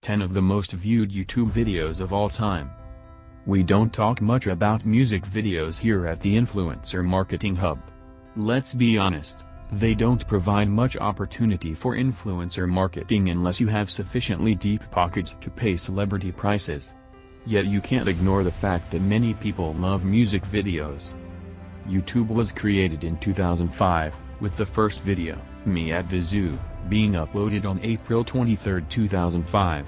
10 of the most viewed YouTube videos of all time. We don't talk much about music videos here at the Influencer Marketing Hub. Let's be honest, they don't provide much opportunity for influencer marketing unless you have sufficiently deep pockets to pay celebrity prices. Yet you can't ignore the fact that many people love music videos. YouTube was created in 2005, with the first video, Me at the Zoo, being uploaded on April 23, 2005.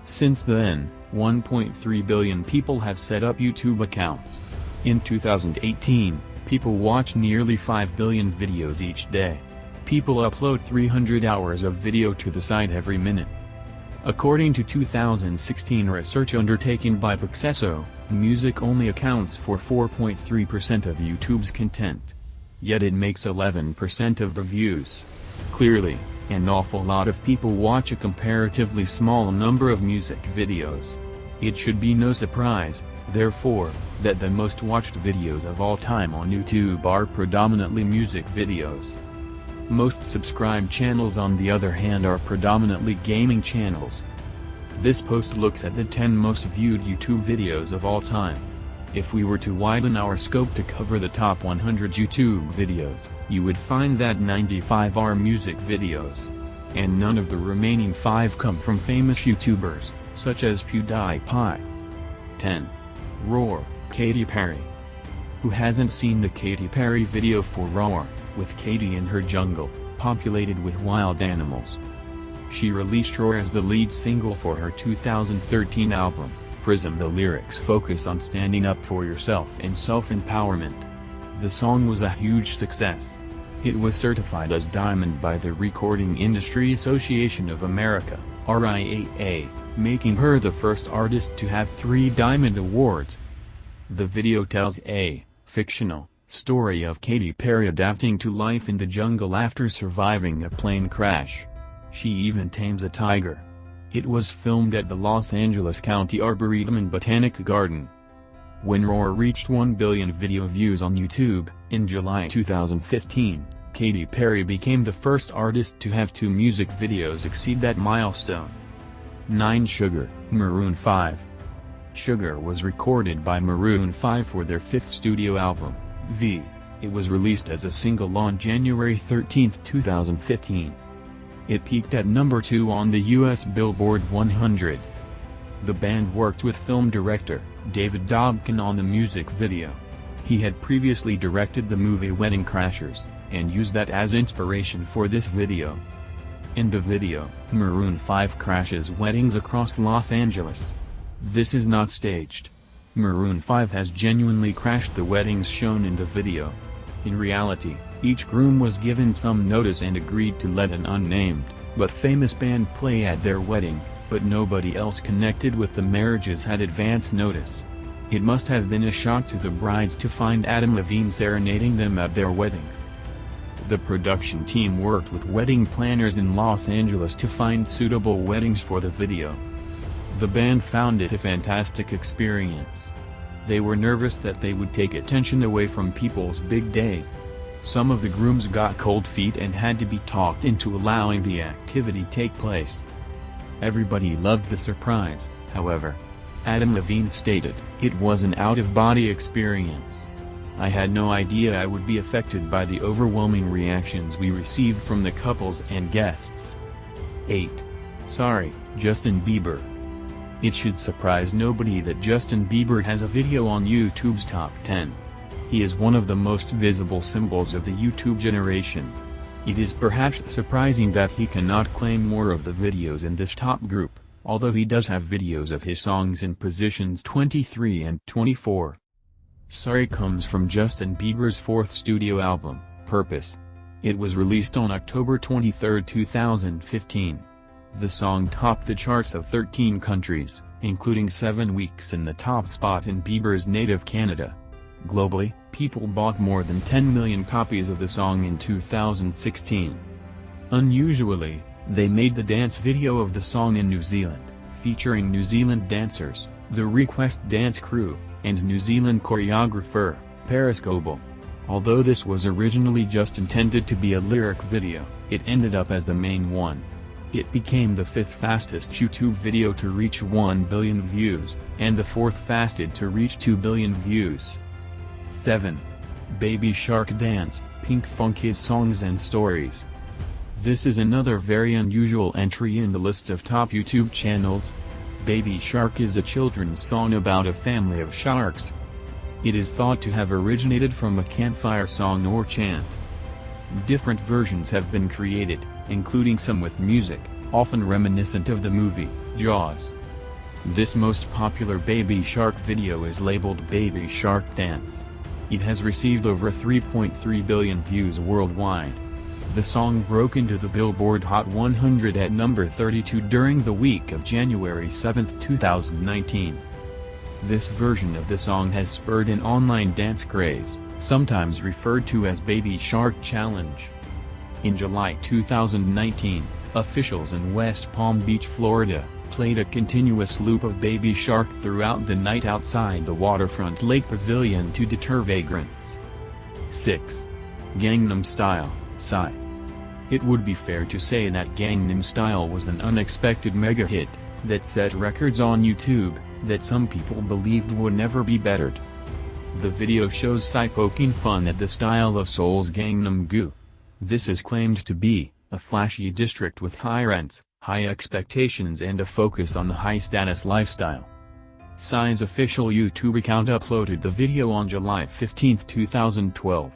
Since then, 1.3 billion people have set up YouTube accounts. In 2018, people watch nearly 5 billion videos each day. People upload 300 hours of video to the site every minute. According to 2016 research undertaken by Pixesso, music only accounts for 4.3% of YouTube's content. Yet it makes 11% of the views. Clearly, an awful lot of people watch a comparatively small number of music videos. It should be no surprise, therefore, that the most watched videos of all time on YouTube are predominantly music videos. Most subscribed channels on the other hand are predominantly gaming channels. This post looks at the 10 most viewed YouTube videos of all time. If we were to widen our scope to cover the top 100 YouTube videos, you would find that 95 are music videos. And none of the remaining 5 come from famous YouTubers, such as PewDiePie. 10. Roar, Katy Perry. Who hasn't seen the Katy Perry video for Roar, with Katy in her jungle, populated with wild animals? She released Roar as the lead single for her 2013 album, Prism. The lyrics focus on standing up for yourself and self-empowerment. The song was a huge success. It was certified as Diamond by the Recording Industry Association of America, RIAA, making her the first artist to have 3 Diamond Awards. The video tells a fictional story of Katy Perry adapting to life in the jungle after surviving a plane crash. She even tames a tiger. It was filmed at the Los Angeles County Arboretum and Botanic Garden. When Roar reached 1 billion video views on YouTube, in July 2015, Katy Perry became the first artist to have 2 music videos exceed that milestone. 9. Sugar, Maroon 5. Sugar was recorded by Maroon 5 for their 5th studio album, V. It was released as a single on January 13, 2015. It peaked at number 2 on the US Billboard 100. The band worked with film director, David Dobkin on the music video. He had previously directed the movie Wedding Crashers, and used that as inspiration for this video. In the video, Maroon 5 crashes weddings across Los Angeles. This is not staged. Maroon 5 has genuinely crashed the weddings shown in the video. In reality, each groom was given some notice and agreed to let an unnamed, but famous band play at their wedding, but nobody else connected with the marriages had advance notice. It must have been a shock to the brides to find Adam Levine serenading them at their weddings. The production team worked with wedding planners in Los Angeles to find suitable weddings for the video. The band found it a fantastic experience. They were nervous that they would take attention away from people's big days. Some of the grooms got cold feet and had to be talked into allowing the activity take place. Everybody loved the surprise, however. Adam Levine stated, "It was an out-of-body experience. I had no idea I would be affected by the overwhelming reactions we received from the couples and guests." 8. Sorry, Justin Bieber. It should surprise nobody that Justin Bieber has a video on YouTube's top 10. He is one of the most visible symbols of the YouTube generation. It is perhaps surprising that he cannot claim more of the videos in this top group, although he does have videos of his songs in positions 23 and 24. Sorry comes from Justin Bieber's 4th studio album, Purpose. It was released on October 23, 2015. The song topped the charts of 13 countries, including 7 weeks in the top spot in Bieber's native Canada. Globally, people bought more than 10 million copies of the song in 2016. Unusually, they made the dance video of the song in New Zealand, featuring New Zealand dancers, the Request Dance Crew, and New Zealand choreographer, Paris Goebel. Although this was originally just intended to be a lyric video, it ended up as the main one. It became the 5th fastest YouTube video to reach 1 billion views, and the 4th fastest to reach 2 billion views. 7. Baby Shark Dance, Pink Funky's Songs and Stories. This is another very unusual entry in the list of top YouTube channels. Baby Shark is a children's song about a family of sharks. It is thought to have originated from a campfire song or chant. Different versions have been created, including some with music, often reminiscent of the movie, Jaws. This most popular Baby Shark video is labeled Baby Shark Dance. It has received over 3.3 billion views worldwide. The song broke into the Billboard Hot 100 at number 32 during the week of January 7, 2019. This version of the song has spurred an online dance craze, sometimes referred to as Baby Shark Challenge. In July 2019, officials in West Palm Beach, Florida, played a continuous loop of Baby Shark throughout the night outside the waterfront lake pavilion to deter vagrants. 6. Gangnam Style, Psy. It would be fair to say that Gangnam Style was an unexpected mega hit, that set records on YouTube, that some people believed would never be bettered. The video shows Psy poking fun at the style of Seoul's Gangnam-gu. This is claimed to be a flashy district with high rents, high expectations and a focus on the high-status lifestyle. Psy's official YouTube account uploaded the video on July 15, 2012.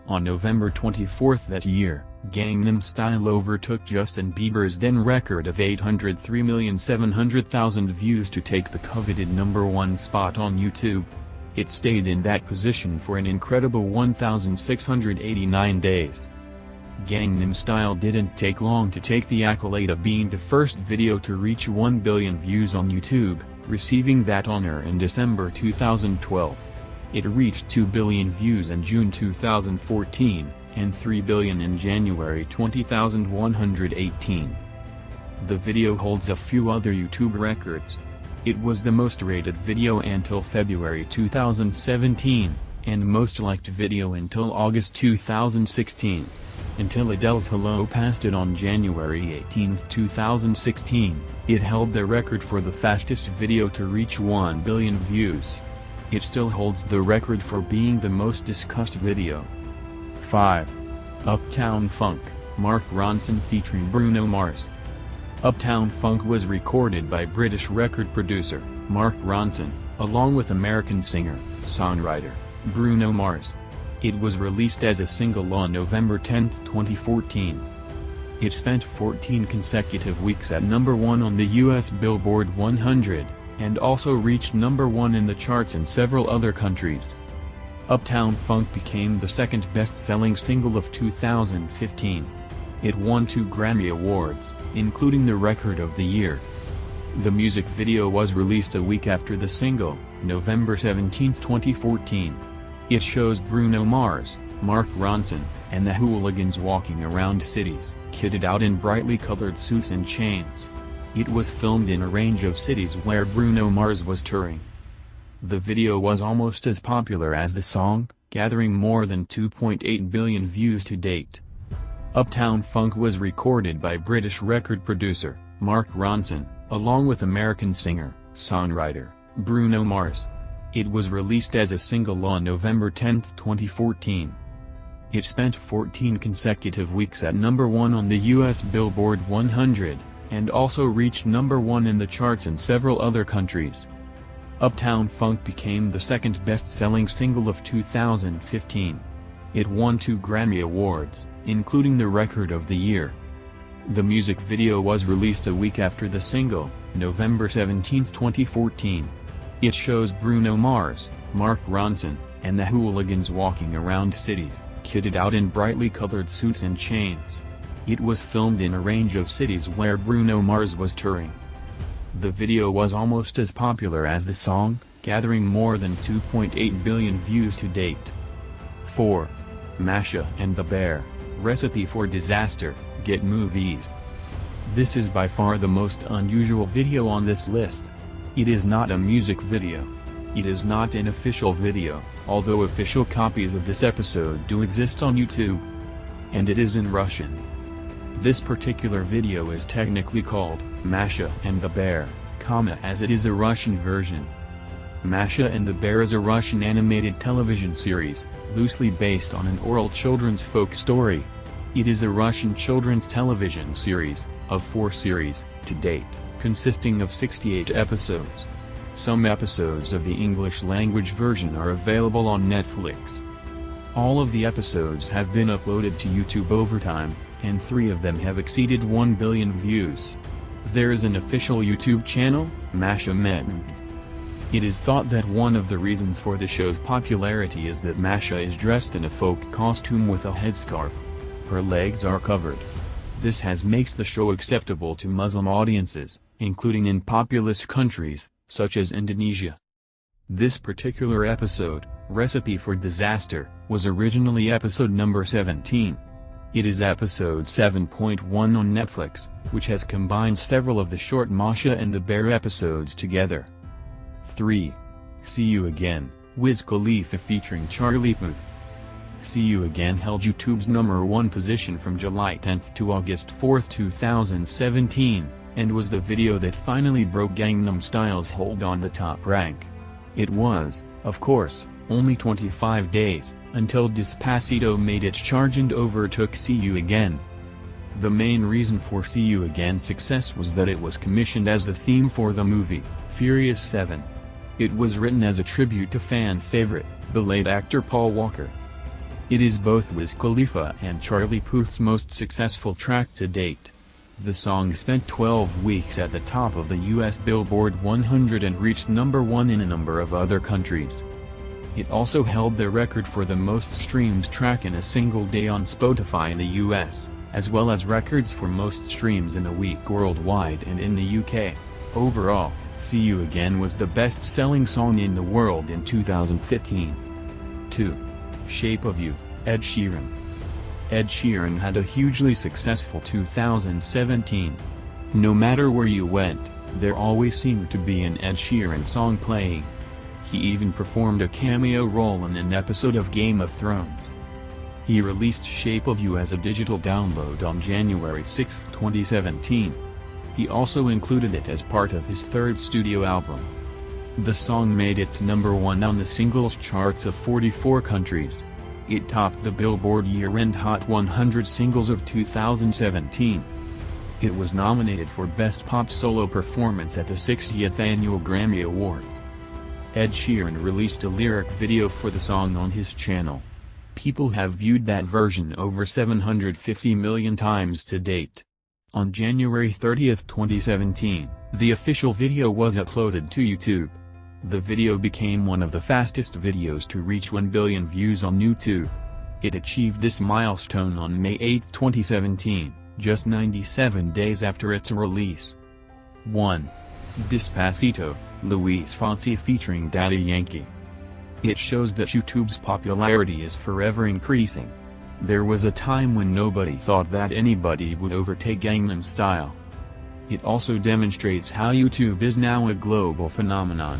On November 24 that year, Gangnam Style overtook Justin Bieber's then record of 803,700,000 views to take the coveted #1 spot on YouTube. It stayed in that position for an incredible 1,689 days. Gangnam Style didn't take long to take the accolade of being the first video to reach 1 billion views on YouTube, receiving that honor in December 2012. It reached 2 billion views in June 2014, and 3 billion in January 2118. The video holds a few other YouTube records. It was the most rated video until February 2017, and most liked video until August 2016. Until Adele's Hello passed it on January 18, 2016, it held the record for the fastest video to reach 1 billion views. It still holds the record for being the most discussed video. 5. Uptown Funk, Mark Ronson featuring Bruno Mars. Uptown Funk was recorded by British record producer, Mark Ronson, along with American singer-songwriter, Bruno Mars. It was released as a single on November 10, 2014. It spent 14 consecutive weeks at #1 on the US Billboard 100, and also reached #1 in the charts in several other countries. Uptown Funk became the second best-selling single of 2015. It won 2 Grammy Awards, including the Record of the Year. The music video was released a week after the single, November 17, 2014. It shows Bruno Mars, Mark Ronson, and the Hooligans walking around cities, kitted out in brightly colored suits and chains. It was filmed in a range of cities where Bruno Mars was touring. The video was almost as popular as the song, gathering more than 2.8 billion views to date. Uptown Funk was recorded by British record producer, Mark Ronson, along with American singer-songwriter, Bruno Mars. It was released as a single on November 10, 2014. It spent 14 consecutive weeks at #1 on the US Billboard 100, and also reached #1 in the charts in several other countries. Uptown Funk became the second best-selling single of 2015. It won 2 Grammy Awards, including the Record of the Year. The music video was released a week after the single, November 17, 2014. It shows Bruno Mars, Mark Ronson, and the Hooligans walking around cities, kitted out in brightly colored suits and chains. It was filmed in a range of cities where Bruno Mars was touring. The video was almost as popular as the song, gathering more than 2.8 billion views to date. 4. Masha and the Bear, Recipe for Disaster, Get Movies. This is by far the most unusual video on this list. It is not a music video. It is not an official video, although official copies of this episode do exist on YouTube. And it is in Russian. This particular video is technically called Masha and the Bear, as it is a Russian version. Masha and the Bear is a Russian animated television series, loosely based on an oral children's folk story. It is a Russian children's television series, of 4 series, to date, consisting of 68 episodes. Some episodes of the English-language version are available on Netflix. All of the episodes have been uploaded to YouTube over time, and 3 of them have exceeded 1 billion views. There is an official YouTube channel, Masha. It is thought that one of the reasons for the show's popularity is that Masha is dressed in a folk costume with a headscarf. Her legs are covered. This makes the show acceptable to Muslim audiences, including in populous countries, such as Indonesia. This particular episode, Recipe for Disaster, was originally episode number 17. It is episode 7.1 on Netflix, which has combined several of the short Masha and the Bear episodes together. 3. See You Again, Wiz Khalifa featuring Charlie Puth. See You Again held YouTube's #1 position from July 10 to August 4, 2017, and was the video that finally broke Gangnam Style's hold on the top rank. It was, of course, only 25 days, until Despacito made its charge and overtook See You Again. The main reason for See You Again's success was that it was commissioned as the theme for the movie, Furious 7. It was written as a tribute to fan favorite, the late actor Paul Walker. It is both Wiz Khalifa and Charlie Puth's most successful track to date. The song spent 12 weeks at the top of the US Billboard 100 and reached #1 in a number of other countries. It also held the record for the most streamed track in a single day on Spotify in the US, as well as records for most streams in a week worldwide and in the UK. Overall, See You Again was the best-selling song in the world in 2015. 2. Shape of You, Ed Sheeran. Ed Sheeran had a hugely successful 2017. No matter where you went, there always seemed to be an Ed Sheeran song playing. He even performed a cameo role in an episode of Game of Thrones. He released Shape of You as a digital download on January 6, 2017. He also included it as part of his 3rd studio album. The song made it to #1 on the singles charts of 44 countries. It topped the Billboard Year-End Hot 100 Singles of 2017. It was nominated for Best Pop Solo Performance at the 60th Annual Grammy Awards. Ed Sheeran released a lyric video for the song on his channel. People have viewed that version over 750 million times to date. On January 30, 2017, the official video was uploaded to YouTube. The video became one of the fastest videos to reach 1 billion views on YouTube. It achieved this milestone on May 8, 2017, just 97 days after its release. 1. Despacito, Luis Fonsi featuring Daddy Yankee. It shows that YouTube's popularity is forever increasing. There was a time when nobody thought that anybody would overtake Gangnam Style. It also demonstrates how YouTube is now a global phenomenon.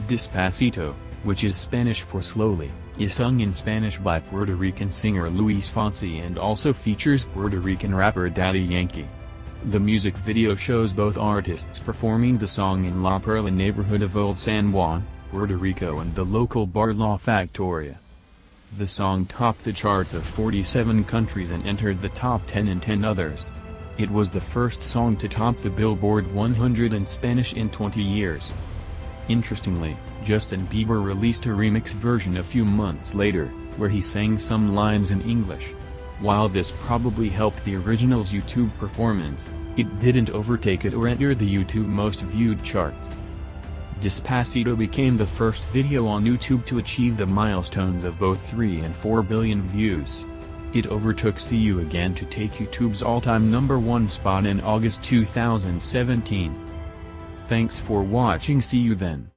Despacito, which is Spanish for slowly, is sung in Spanish by Puerto Rican singer Luis Fonsi and also features Puerto Rican rapper Daddy Yankee. The music video shows both artists performing the song in La Perla neighborhood of Old San Juan, Puerto Rico and the local bar La Factoria. The song topped the charts of 47 countries and entered the top 10 in 10 others. It was the first song to top the Billboard 100 in Spanish in 20 years. Interestingly, Justin Bieber released a remix version a few months later, where he sang some lines in English. While this probably helped the original's YouTube performance, it didn't overtake it or enter the YouTube most viewed charts. Despacito became the first video on YouTube to achieve the milestones of both 3 and 4 billion views. It overtook See You Again to take YouTube's all-time #1 spot in August 2017. Thanks for watching. See you then.